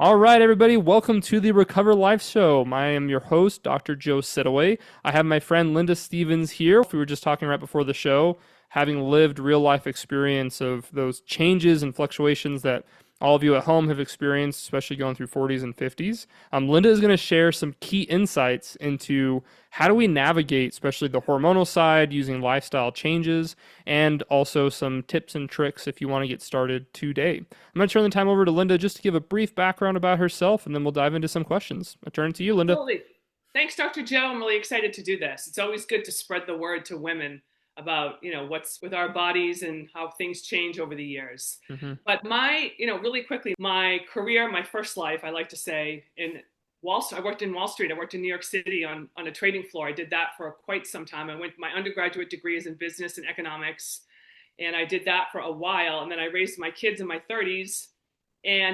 All right, everybody, welcome to the Recover Life Show. I am your host, Dr. Joe Siddowy. I have my friend Linda Stevens here. We were just talking right before the show, having lived real life experience of those changes and fluctuations that all of you at home have experienced, especially going through 40s and 50s. Linda is going to share some key insights into how do we navigate, especially the hormonal side, using lifestyle changes, and also some tips and tricks if you want to get started today. I'm going to turn the time over to Linda just to give a brief background about herself, and then we'll dive into some questions. I turn it to you, Linda. Absolutely. Thanks, Dr. Joe. I'm really excited to do this. It's always good to spread the word to women about, what's with our bodies and how things change over the years. Mm-hmm. But really quickly, my career, my first life, I like to say, in Wall Street, I worked in Wall Street. I worked in New York City on a trading floor. I did that for quite some time. My undergraduate degree is in business and economics, and I did that for a while. And then I raised my kids in my 30s.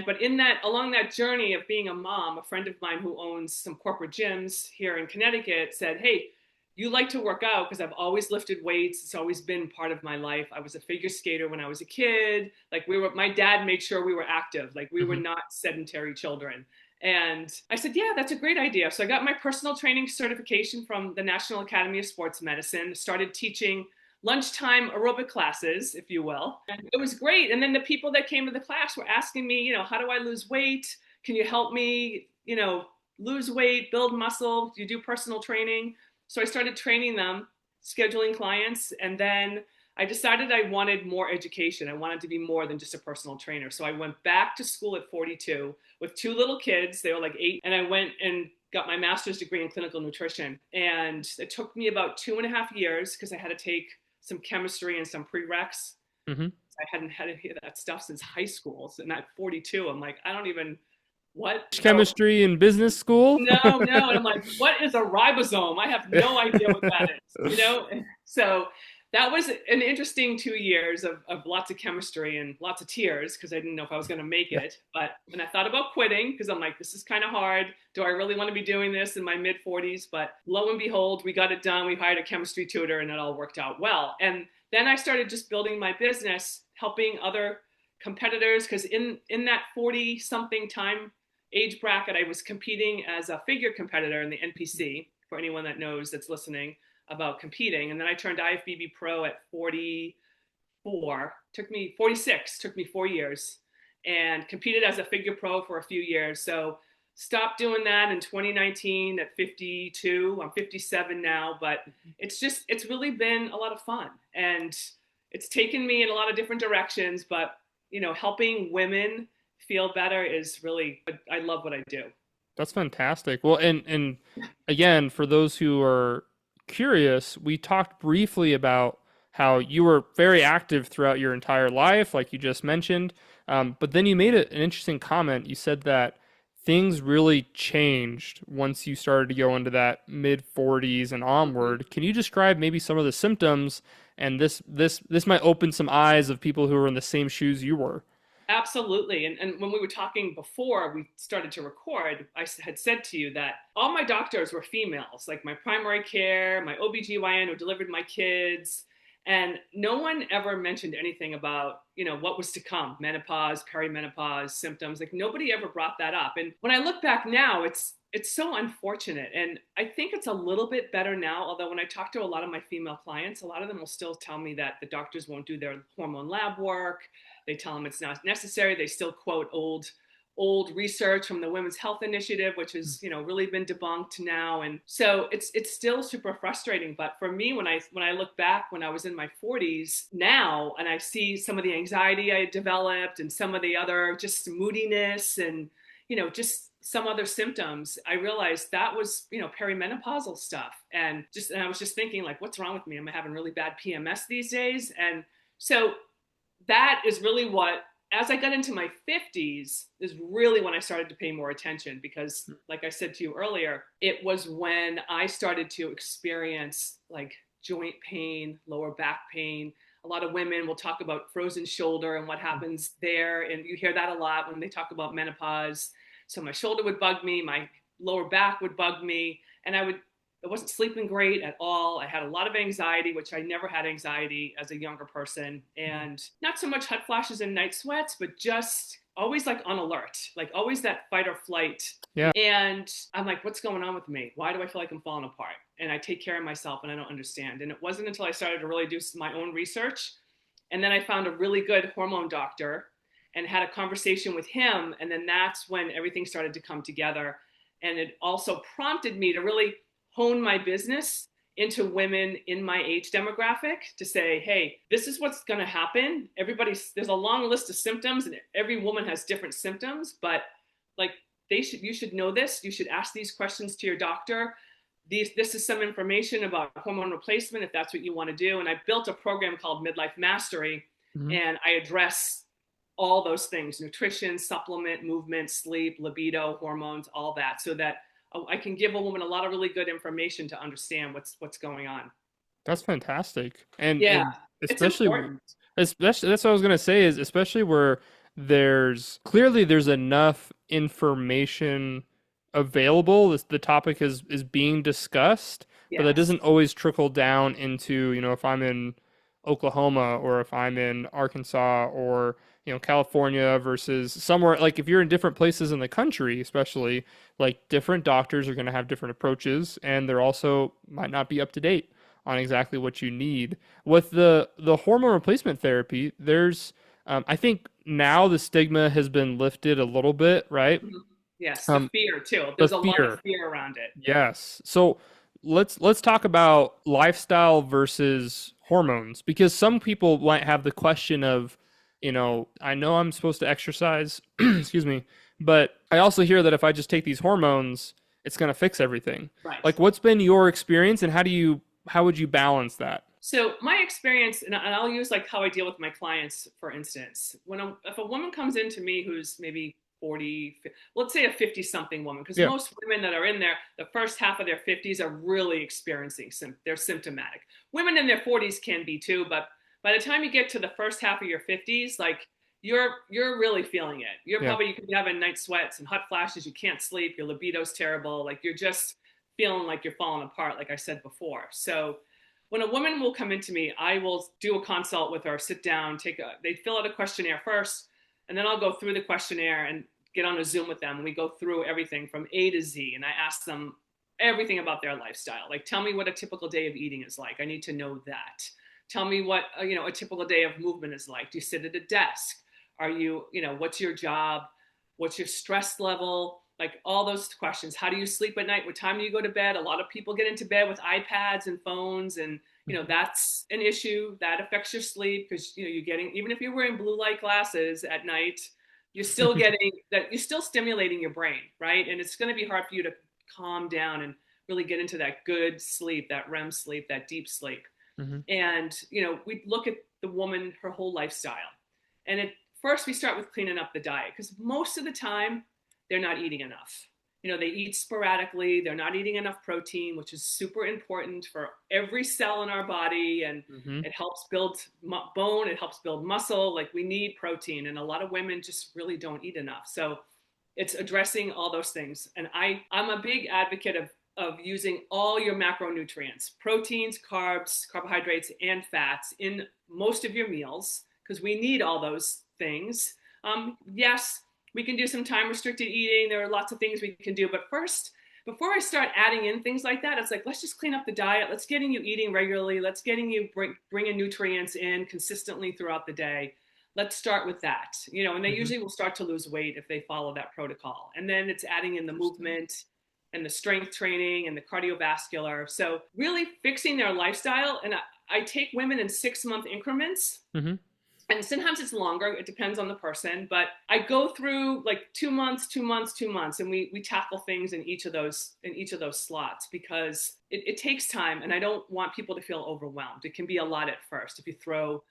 But along that journey of being a mom, a friend of mine who owns some corporate gyms here in Connecticut said, "Hey, you like to work out?" Because I've always lifted weights. It's always been part of my life. I was a figure skater when I was a kid. My dad made sure we were active. Like we were Mm-hmm. not sedentary children. And I said, yeah, that's a great idea. So I got my personal training certification from the National Academy of Sports Medicine, started teaching lunchtime aerobic classes, if you will. And it was great. And then the people that came to the class were asking me, how do I lose weight? Can you help me, lose weight, build muscle? Do you do personal training? So I started training them, scheduling clients, and then I decided I wanted more education. I wanted to be more than just a personal trainer. So I went back to school at 42 with two little kids. They were like 8. And I went and got my master's degree in clinical nutrition. And it took me about 2.5 years because I had to take some chemistry and some prereqs. Mm-hmm. I hadn't had any of that stuff since high school. So at 42, I'm like, I don't even, what? So Chemistry in business school. no. And I'm like, what is a ribosome? I have no idea what that is. So that was an interesting 2 years of lots of chemistry and lots of tears because I didn't know if I was going to make Yeah. it. But when I thought about quitting, because I'm like, this is kind of hard. Do I really want to be doing this in my mid 40s? But lo and behold, we got it done. We hired a chemistry tutor and it all worked out well. And then I started just building my business, helping other competitors because in that 40 something time age bracket, I was competing as a figure competitor in the NPC, for anyone that knows that's listening about competing. And then I turned IFBB pro at 44, 46, took me 4 years, and competed as a figure pro for a few years. So stopped doing that in 2019 at 52. I'm 57 now, but it's really been a lot of fun. And it's taken me in a lot of different directions, but helping women feel better is really, I love what I do. That's fantastic. Well, and again, for those who are curious, we talked briefly about how you were very active throughout your entire life, like you just mentioned. But then you made an interesting comment. You said that things really changed once you started to go into that mid 40s and onward. Can you describe maybe some of the symptoms? And this might open some eyes of people who are in the same shoes you were. Absolutely. And when we were talking before we started to record, I had said to you that all my doctors were females, like my primary care, my OBGYN who delivered my kids. And no one ever mentioned anything about, what was to come, menopause, perimenopause symptoms. Like nobody ever brought that up. And when I look back now, it's so unfortunate. And I think it's a little bit better now, although when I talk to a lot of my female clients, a lot of them will still tell me that the doctors won't do their hormone lab work. They tell them it's not necessary. They still quote old research from the Women's Health Initiative, which has really been debunked now. And so it's still super frustrating. But for me, when I look back when I was in my 40s now, and I see some of the anxiety I had developed and some of the other just moodiness and just some other symptoms, I realized that was perimenopausal stuff. And I was just thinking, like, what's wrong with me? Am I having really bad PMS these days? And so that is really what, as I got into my 50s, is really when I started to pay more attention because, like I said to you earlier, it was when I started to experience like joint pain, lower back pain. A lot of women will talk about frozen shoulder and what happens there. And you hear that a lot when they talk about menopause. So my shoulder would bug me, my lower back would bug me, and I wasn't sleeping great at all. I had a lot of anxiety, which I never had anxiety as a younger person, and not so much hot flashes and night sweats, but just always like on alert, like always that fight or flight. Yeah. And I'm like, what's going on with me? Why do I feel like I'm falling apart? And I take care of myself and I don't understand. And it wasn't until I started to really do my own research. And then I found a really good hormone doctor and had a conversation with him. And then that's when everything started to come together. And it also prompted me to really hone my business into women in my age demographic to say, hey, this is what's going to happen. There's a long list of symptoms and every woman has different symptoms, but like you should know this. You should ask these questions to your doctor. This is some information about hormone replacement if that's what you want to do. And I built a program called Midlife Mastery, Mm-hmm. and I address all those things: nutrition, supplement, movement, sleep, libido, hormones, all that, so that I can give a woman a lot of really good information to understand what's going on. That's fantastic. And Yeah, it's especially important. especially that's what I was gonna say is especially where there's enough information available. The topic is being discussed, but that Yes. doesn't always trickle down into, if I'm in Oklahoma or if I'm in Arkansas or, California versus somewhere like if you're in different places in the country, especially like different doctors are going to have different approaches and they're also might not be up to date on exactly what you need. With the hormone replacement therapy, there's I think now the stigma has been lifted a little bit, right? Mhm. Yes, the Um, fear too. the There's a lot of fear, fear around it. yes. So let's talk about lifestyle versus hormones because some people might have the question of, I know I'm supposed to exercise, excuse me, but I also hear that if I just take these hormones, it's going to fix everything. Right. Like, what's been your experience, and how would you balance that? So my experience, and I'll use like how I deal with my clients, for instance, if a woman comes into me who's maybe 40, let's say a 50 something woman, because Yeah. most women that are in there, the first half of their 50s are really experiencing they're symptomatic. Women in their 40s can be too, but by the time you get to the first half of your 50s, like you're really feeling it. Yeah. You could be having night sweats and hot flashes, you can't sleep, your libido's terrible, like you're just feeling like you're falling apart, like I said before. So when a woman will come into me, I will do a consult with her, sit down, they fill out a questionnaire first, and then I'll go through the questionnaire and get on a Zoom with them. And we go through everything from A to Z, and I ask them everything about their lifestyle. Like, tell me what a typical day of eating is like. I need to know that. Tell me what, a typical day of movement is like. Do you sit at a desk? What's your job? What's your stress level? Like all those questions. How do you sleep at night? What time do you go to bed? A lot of people get into bed with iPads and phones, and that's an issue that affects your sleep because you're getting, even if you're wearing blue light glasses at night, you're still getting that, you're still stimulating your brain, right? And it's going to be hard for you to calm down and really get into that good sleep, that REM sleep, that deep sleep. Hmm. And we look at the woman, her whole lifestyle, and at first we start with cleaning up the diet because most of the time they're not eating enough. They eat sporadically. They're not eating enough protein, which is super important for every cell in our body. And Hmm. it helps build bone. It helps build muscle. Like we need protein. And a lot of women just really don't eat enough. So it's addressing all those things. And I'm a big advocate of using all your macronutrients, proteins, carbs, carbohydrates, and fats in most of your meals because we need all those things. Yes, we can do some time restricted eating. There are lots of things we can do. But first, before I start adding in things like that, it's like, let's just clean up the diet. Let's getting you eating regularly. Let's getting you bringing nutrients in consistently throughout the day. Let's start with that. And they Hmm. usually will start to lose weight if they follow that protocol. And then it's adding in the Interesting. movement and the strength training and the cardiovascular. So really fixing their lifestyle. And I take women in 6-month increments, Hmm. and sometimes it's longer. It depends on the person, but I go through like 2 months, 2 months, 2 months, and we tackle things in each of those slots because it takes time, and I don't want people to feel overwhelmed. It can be a lot at first if you throw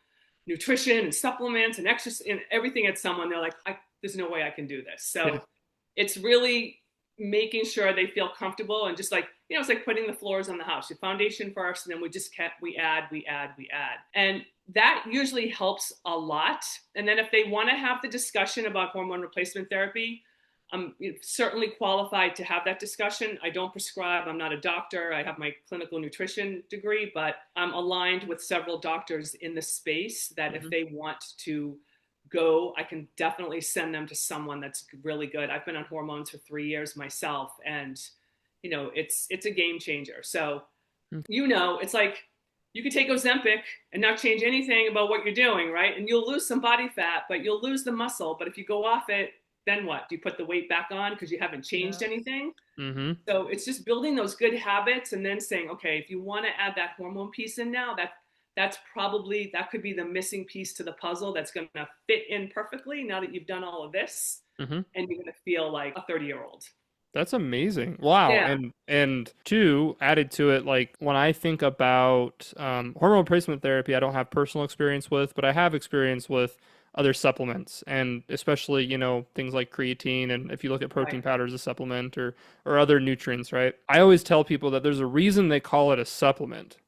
nutrition and supplements and exercise and everything at someone. They're like, there's no way I can do this. Yeah. So it's really making sure they feel comfortable, and just like it's like putting the floors on the house. Your foundation first, and then we add, and that usually helps a lot. And then if they want to have the discussion about hormone replacement therapy, I'm certainly qualified to have that discussion. I don't prescribe. I'm not a doctor. I have my clinical nutrition degree, but I'm aligned with several doctors in the space that if Hmm. they want to go, I can definitely send them to someone that's really good. I've been on hormones for 3 years myself, and it's a game changer. So it's like you could take Ozempic and not change anything about what you're doing, right? And you'll lose some body fat, but you'll lose the muscle. But if you go off it, then what? Do you put the weight back on because you haven't changed anything? Mm-hmm. So it's just building those good habits and then saying, okay, if you want to add that hormone piece in now, that could be the missing piece to the puzzle that's going to fit in perfectly now that you've done all of this, Mm-hmm. and you're going to feel like a 30-year-old. That's amazing. Wow. Yeah. And two, added to it, like when I think about hormone replacement therapy, I don't have personal experience with, but I have experience with other supplements, and especially, things like creatine, and if you look at Right. protein powder as a supplement, or other nutrients, right? I always tell people that there's a reason they call it a supplement,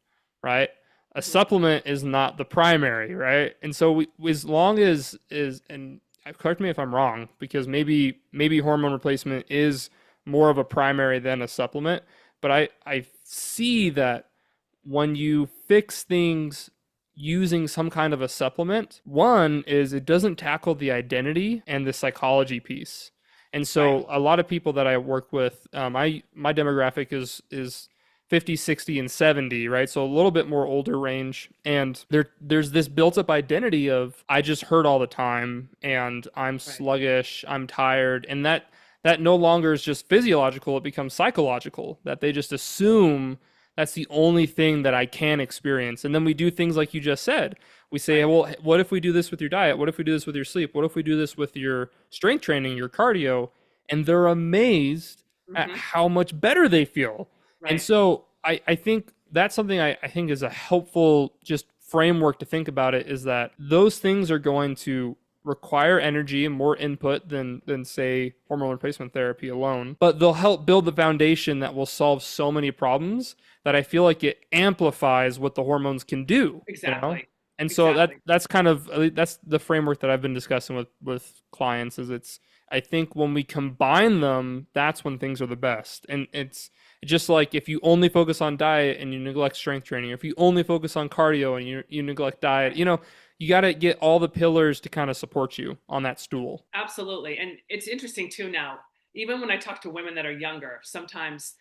right? A Mhm. supplement is not the primary, right? And so as long as is and correct me if I'm wrong, because maybe hormone replacement is more of a primary than a supplement. But I see that when you fix things using some kind of a supplement, one is it doesn't tackle the identity and the psychology piece. And Right. so a lot of people that I work with, my demographic is 50, 60, and 70, right? So a little bit more older range. And there's this built up identity of I just hurt all the time and I'm Right. sluggish, I'm tired, and that no longer is just physiological, it becomes psychological, that they just assume that's the only thing that I can experience. And then we do things like you just said. We say, Right. well, what if we do this with your diet? What if we do this with your sleep? What if we do this with your strength training, your cardio? And they're amazed at Hmm. how much better they feel. And Right. so I think that's something I think is a helpful just framework to think about it, is that those things are going to require energy and more input than say hormone replacement therapy alone, but they'll help build the foundation that will solve so many problems that I feel like it amplifies what the hormones can do. Exactly. And so Exactly. that's the framework that I've been discussing with clients. Is it's I think when we combine them, that's when things are the best. And it's just like if you only focus on diet and you neglect strength training, or if you only focus on cardio and you neglect diet, you got to get all the pillars to kind of support you on that stool. Absolutely. And it's interesting too now, even when I talk to women that are younger, sometimes,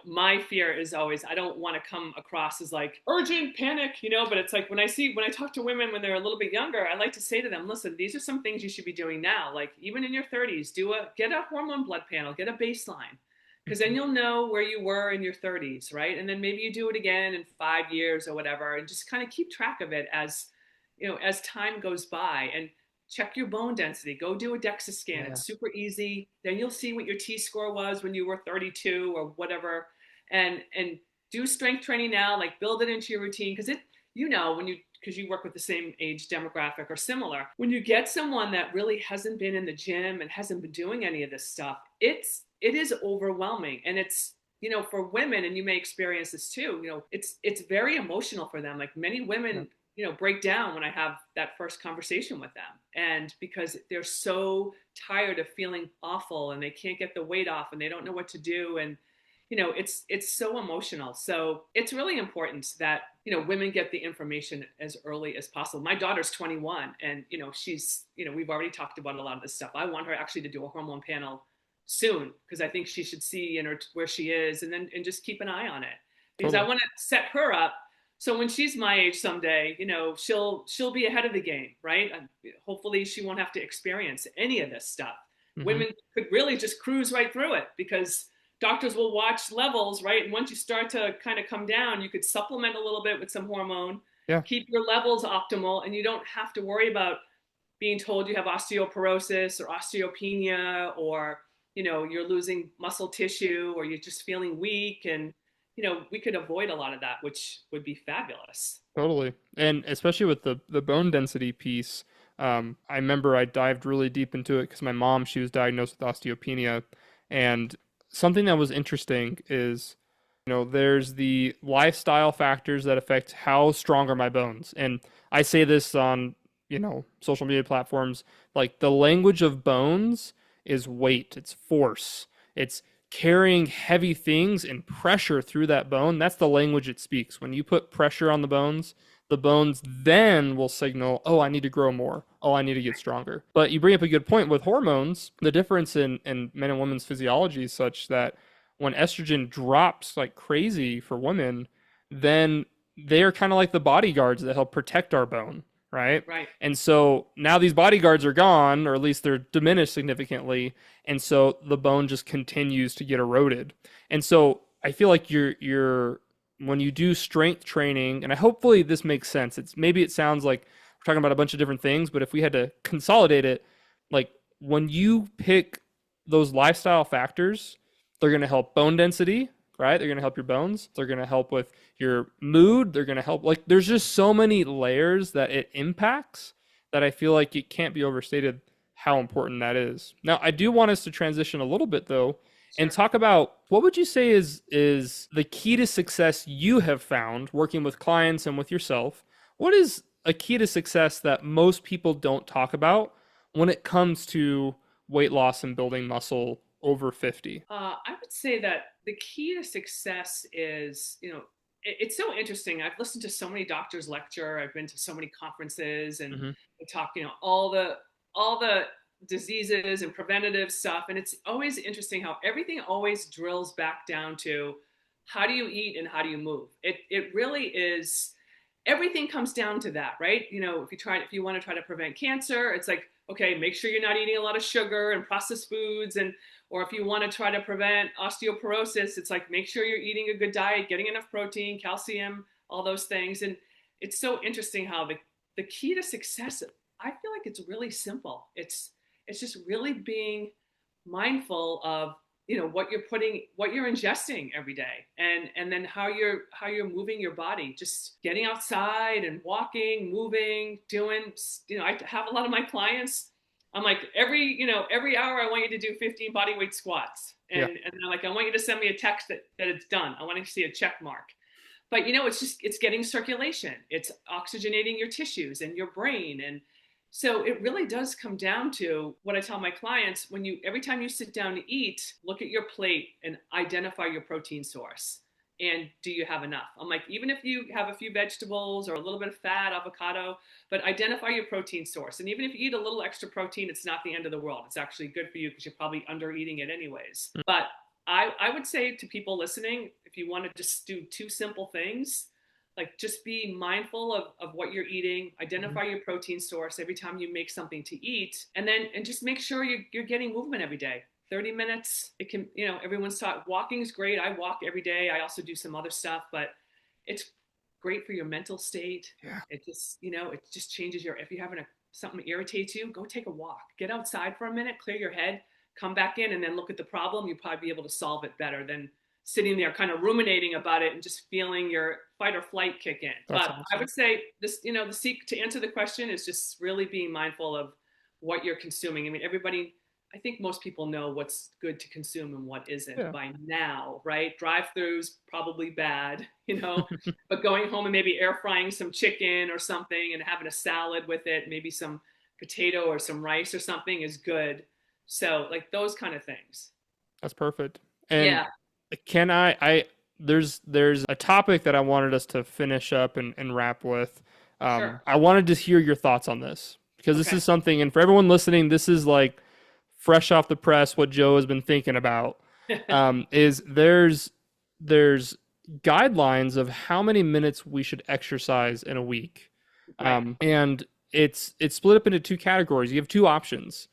my fear is always I don't want to come across as like urgent panic, but it's like when I talk to women when they're a little bit younger, I like to say to them, listen, these are some things you should be doing now. Like even in your 30s, get a hormone blood panel, get a baseline. Because then you'll know where you were in your 30s, right? And then maybe you do it again in 5 years or whatever, and just kind of keep track of it as time goes by, and check your bone density. Go do a DEXA scan. Yeah. It's super easy. Then you'll see what your T score was when you were 32 or whatever, and do strength training now. Like build it into your routine because because you work with the same age demographic or similar. When you get someone that really hasn't been in the gym and hasn't been doing any of this stuff, it is overwhelming, and it's for women, and you may experience this too. It's very emotional for them. Like many Yeah. women break down when I have that first conversation with them. And because they're so tired of feeling awful and they can't get the weight off and they don't know what to do. And, it's so emotional. So it's really important that, women get the information as early as possible. My daughter's 21 and, we've already talked about a lot of this stuff. I want her actually to do a hormone panel soon because I think she should see where she is and just keep an eye on it because I Totally. want to set her up so when she's my age someday, she'll be ahead of the game, right? Hopefully, she won't have to experience any of this stuff. Hmm. Women could really just cruise right through it because doctors will watch levels, right? And once you start to kind of come down, you could supplement a little bit with some hormone, Yeah. keep your levels optimal, and you don't have to worry about being told you have osteoporosis or osteopenia or you're losing muscle tissue or you're just feeling weak and we could avoid a lot of that, which would be fabulous. Totally. And especially with the bone density piece, I remember I dived really deep into it because my mom, she was diagnosed with osteopenia. And something that was interesting is, there's the lifestyle factors that affect how strong are my bones. And I say this on, social media platforms, like the language of bones is weight, it's force, it's carrying heavy things and pressure through that bone. That's the language it speaks. When you put pressure on the bones, the bones then will signal, oh, I need to grow more. Oh, I need to get stronger. But you bring up a good point with hormones. The difference in men and women's physiology is such that when estrogen drops like crazy for women, then they are kind of like the bodyguards that help protect our bone, right? Right. And so now these bodyguards are gone, or at least they're diminished significantly, and so the bone just continues to get eroded. And so I feel like you're when you do strength training, and I hopefully this makes sense. It's maybe it sounds like we're talking about a bunch of different things, but if we had to consolidate it, like when you pick those lifestyle factors, they're going to help bone density, right? They're going to help your bones. They're going to help with your mood. They're going to help, like, there's just so many layers that it impacts that I feel like it can't be overstated how important that is. Now, I do want us to transition a little bit though and Sure. talk about what would you say is the key to success you have found working with clients and with yourself. What is a key to success that most people don't talk about when it comes to weight loss and building muscle over 50? I would say that the key to success is, it's so interesting. I've listened to so many doctors lecture. I've been to so many conferences, and Hmm. they talk, all the diseases and preventative stuff. And it's always interesting how everything always drills back down to how do you eat and how do you move. It really is, everything comes down to that, right? If you want to try to prevent cancer, it's like, okay, make sure you're not eating a lot of sugar and processed foods. And or if you want to try to prevent osteoporosis, it's like, make sure you're eating a good diet, getting enough protein, calcium, all those things. And it's so interesting how the key to success, I feel like it's really simple. It's just really being mindful of, what you're ingesting every day, and then how you're moving your body, just getting outside and walking, moving, doing, I have a lot of my clients, I'm like, every hour I want you to do 15 body weight squats, Yeah, and they're like, I want you to send me a text that it's done. I want to see a check mark. But it's getting circulation, it's oxygenating your tissues and your brain. And so it really does come down to what I tell my clients: every time you sit down to eat, look at your plate and identify your protein source. And do you have enough? I'm like, even if you have a few vegetables or a little bit of fat, avocado, but identify your protein source. And even if you eat a little extra protein, it's not the end of the world. It's actually good for you because you're probably under eating it anyways. But I would say to people listening, if you want to just do two simple things, like just be mindful of what you're eating, identify your protein source every time you make something to eat, and just make sure you're getting movement every day. 30 minutes. It can, everyone's taught walking is great. I walk every day. I also do some other stuff, but it's great for your mental state. yeah, It just changes if you're having something irritates you, go take a walk, get outside for a minute, clear your head, come back in, and then look at the problem. You'll probably be able to solve it better than sitting there kind of ruminating about it and just feeling your fight or flight kick in. that's But I awesome. would say this, the seek to answer the question is just really being mindful of what you're consuming. I mean, I think most people know what's good to consume and what isn't Yeah. by now, right? Drive-throughs probably bad, but going home and maybe air frying some chicken or something and having a salad with it, maybe some potato or some rice or something is good. So like those kind of things. That's perfect. And Yeah, can there's a topic that I wanted us to finish up and wrap with. sure. I wanted to hear your thoughts on this because this Okay. is something, and for everyone listening, this is like fresh off the press what Joe has been thinking about. Is there's guidelines of how many minutes we should exercise in a week, Right. and it's split up into two categories. You have two options.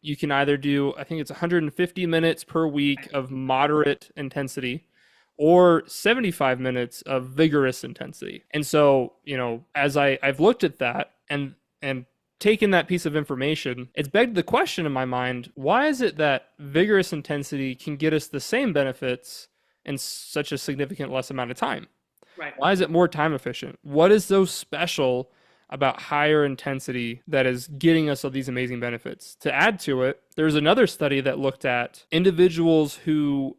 You can either do, I think it's 150 minutes per week of moderate intensity or 75 minutes of vigorous intensity. And so, as I've looked at that and taken that piece of information, it's begged the question in my mind, why is it that vigorous intensity can get us the same benefits in such a significant less amount of time? Right. Why is it more time efficient? What is so special about higher intensity that is getting us all these amazing benefits? To add to it, there's another study that looked at individuals who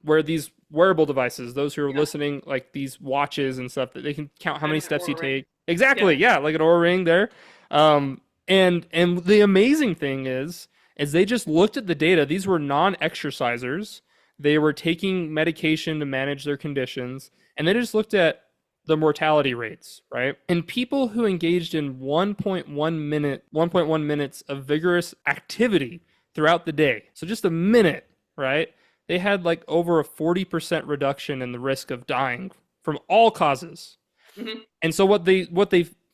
wear these wearable devices, those who are Yeah. listening, like these watches and stuff that they can count how many And steps you Oura ring. take. Yeah. Exactly, yeah, like an Oura ring there. And the amazing thing is they just looked at the data. These were non-exercisers. They were taking medication to manage their conditions, and they just looked at the mortality rates, right? And people who engaged in 1.1 minutes of vigorous activity throughout the day, so just a minute, right? They had like over a 40% reduction in the risk of dying from all causes. Hmm. And so what they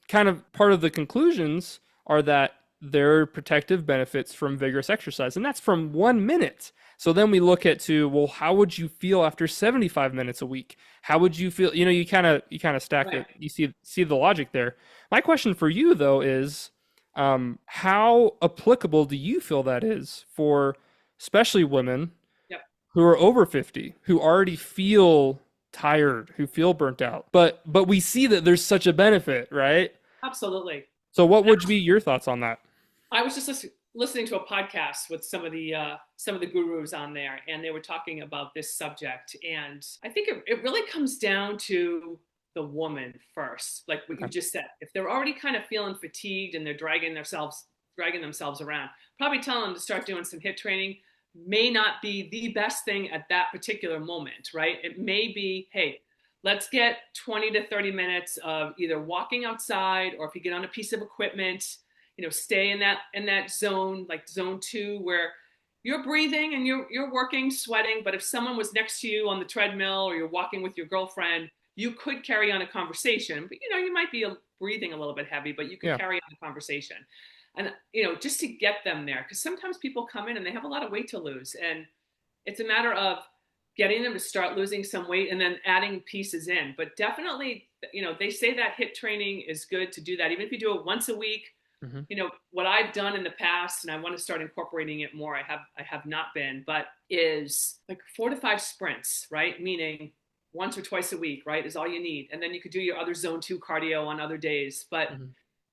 kind of part of the conclusions are that there are protective benefits from vigorous exercise, and that's from 1 minute. So then we look at to, well, how would you feel after 75 minutes a week? How would you feel? You kind of stack Right. it. You see the logic there. My question for you though is, how applicable do you feel that is for especially women Yep. who are over 50, who already feel tired, who feel burnt out. But we see that there's such a benefit, right? Absolutely. So what would be your thoughts on that? I was just listening to a podcast with some of the gurus on there, and they were talking about this subject. And I think it really comes down to the woman first, like what you Okay. just said. If they're already kind of feeling fatigued and they're dragging themselves around, probably tell them to start doing some hit training may not be the best thing at that particular moment, right? It may be, hey, let's get 20 to 30 minutes of either walking outside, or if you get on a piece of equipment, stay in that zone, like zone 2, where you're breathing and you're working, sweating. But if someone was next to you on the treadmill, or you're walking with your girlfriend, you could carry on a conversation. But you might be breathing a little bit heavy, but you could Yeah. carry on a conversation. And just to get them there, because sometimes people come in and they have a lot of weight to lose, and it's a matter of getting them to start losing some weight and then adding pieces in. But definitely, they say that hit training is good to do that, even if you do it once a week. Hmm. What I've done in the past, and I want to start incorporating it more, I have not been, but is like 4 to 5 sprints, right? Meaning once or twice a week, right, is all you need. And then you could do your other zone 2 cardio on other days. But Hmm.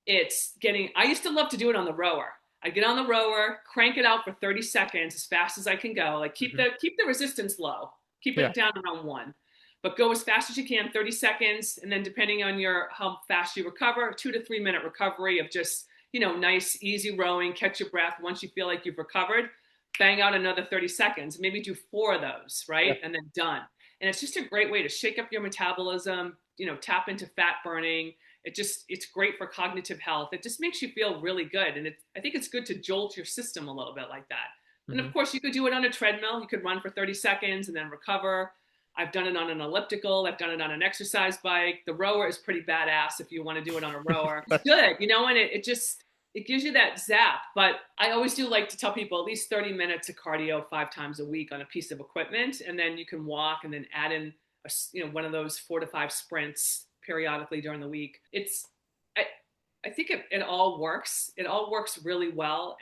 I used to love to do it on the rower. I get on the rower, crank it out for 30 seconds as fast as I can go. Like keep Hmm. the resistance low, keep Yeah. it down around 1, but go as fast as you can, 30 seconds. And then depending on how fast you recover, 2 to 3 minute recovery of just, nice, easy rowing, catch your breath. Once you feel like you've recovered, bang out another 30 seconds, maybe do 4 of those, Yeah. right? And then done. And it's just a great way to shake up your metabolism, tap into fat burning. It's great for cognitive health. It just makes you feel really good. And I think it's good to jolt your system a little bit like that. And of Hmm. course, you could do it on a treadmill. You could run for 30 seconds and then recover. I've done it on an elliptical. I've done it on an exercise bike. The rower is pretty badass if you want to do it on a rower. It's good, and it gives you that zap. But I always do like to tell people at least 30 minutes of cardio 5 times a week on a piece of equipment, and then you can walk and then add in one of those 4 to 5 sprints periodically during the week. I think it all works. It all works really well,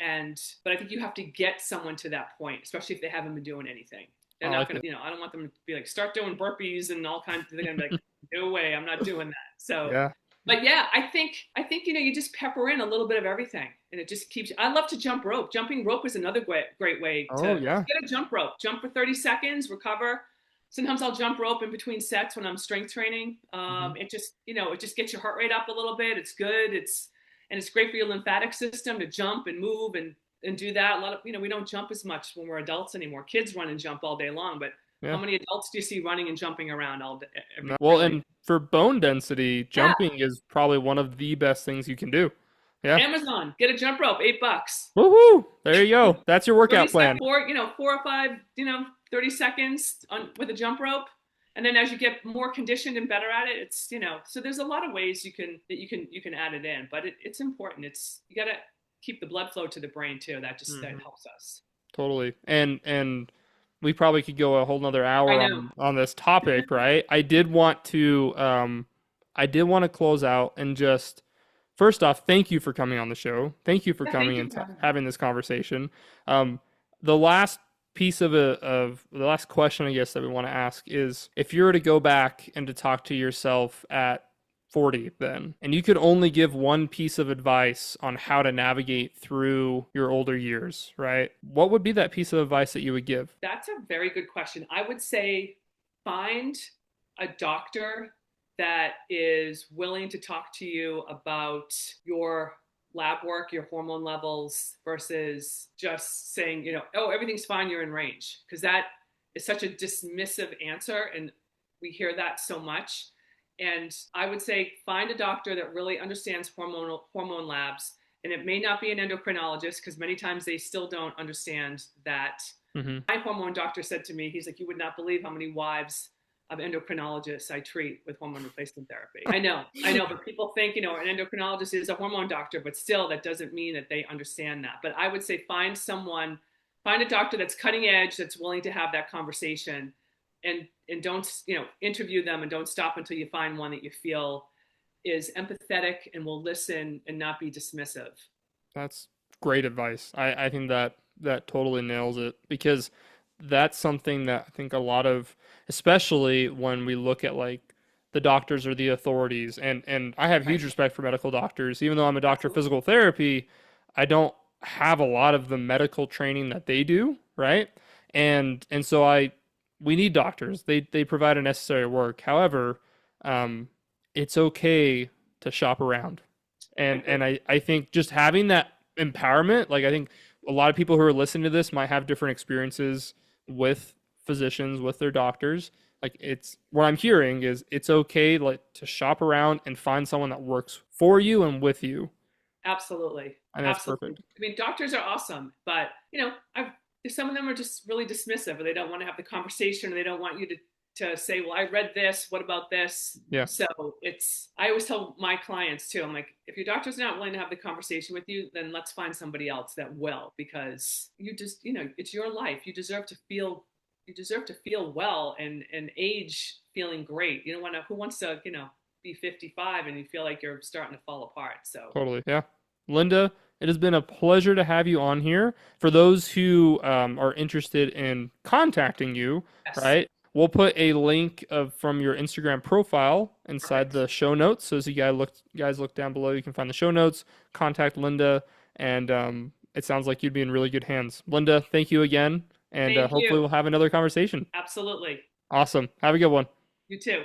but I think you have to get someone to that point, especially if they haven't been doing anything. They're I not like going it. to, I don't want them to be like, start doing burpees and all kinds. They're going to be like, no way, I'm not doing that. So, Yeah. but yeah, I think you just pepper in a little bit of everything, and it just keeps. I love to jump rope. Jumping rope is another great way Oh to yeah. get a jump rope. Jump for 30 seconds, recover. Sometimes I'll jump rope in between sets when I'm strength training. Hmm. It just gets your heart rate up a little bit. It's good. It's great for your lymphatic system to jump and move and do that. A lot of we don't jump as much when we're adults anymore. Kids run and jump all day long, but how Yeah. many adults do you see running and jumping around all day, No. Well, really? and for bone density, Yeah. jumping is probably one of the best things you can do. Yeah. Amazon, get a jump rope, $8. Woohoo! There you go. That's your 30 workout sec plan. 4 or 5, 30 seconds with a jump rope. And then as you get more conditioned and better at it, so there's a lot of ways you can add it in, but it's important. You got to keep the blood flow to the brain too. That Hmm. helps us. Totally. And we probably could go a whole nother I hour know. on this topic, right? I did want to close out and just first off, thank you for coming on the show. Thank you for Yeah, coming thank you and for having me. having this conversation. Um, the last piece of the last question, I guess, that we want to ask is if you were to go back and to talk to yourself at 40 then, and you could only give one piece of advice on how to navigate through your older years, right? What would be that piece of advice that you would give? That's a very good question. I would say find a doctor that is willing to talk to you about your lab work, your hormone levels, versus just saying, oh, everything's fine, you're in range. Because that is such a dismissive answer. And we hear that so much. And I would say find a doctor that really understands hormone labs. And it may not be an endocrinologist because many times they still don't understand that. Hmm. My hormone doctor said to me, he's like, you would not believe how many wives of endocrinologists I treat with hormone replacement therapy. I know, but people think, an endocrinologist is a hormone doctor, but still that doesn't mean that they understand that. But I would say find a doctor that's cutting edge, that's willing to have that conversation, and don't, interview them, and don't stop until you find one that you feel is empathetic and will listen and not be dismissive. That's great advice. I think that totally nails it because that's something that I think a lot of, especially when we look at like the doctors or the authorities, and I have Right. huge respect for medical doctors. Even though I'm a doctor of Absolutely. physical therapy, I don't have a lot of the medical training that they do, right? And so we need doctors. They provide a necessary work. However, um, it's okay to shop around. I And agree. I think just having that empowerment, like I think a lot of people who are listening to this might have different experiences with physicians, with their doctors. Like it's what I'm hearing is it's okay like to shop around and find someone that works for you and with you. Absolutely. And that's Absolutely. perfect. I mean, doctors are awesome, but some of them are just really dismissive, or they don't want to have the conversation, or they don't want you to say, well, I read this, what about this? Yeah, So I always tell my clients too, I'm like, if your doctor's not willing to have the conversation with you, then let's find somebody else that will, because it's your life. You deserve to feel well and age feeling great. You don't want to, who wants to, be 55 and you feel like you're starting to fall apart. So totally. Yeah. Linda, it has been a pleasure to have you on here. For those who are interested in contacting you, yes, right? We'll put a link of from your Instagram profile inside perfect. the show notes. So as you guys look down below, you can find the show notes, contact Linda, and it sounds like you'd be in really good hands. Linda, thank you again, and Thank hopefully you. we'll have another conversation. Absolutely. Awesome. Have a good one. You too.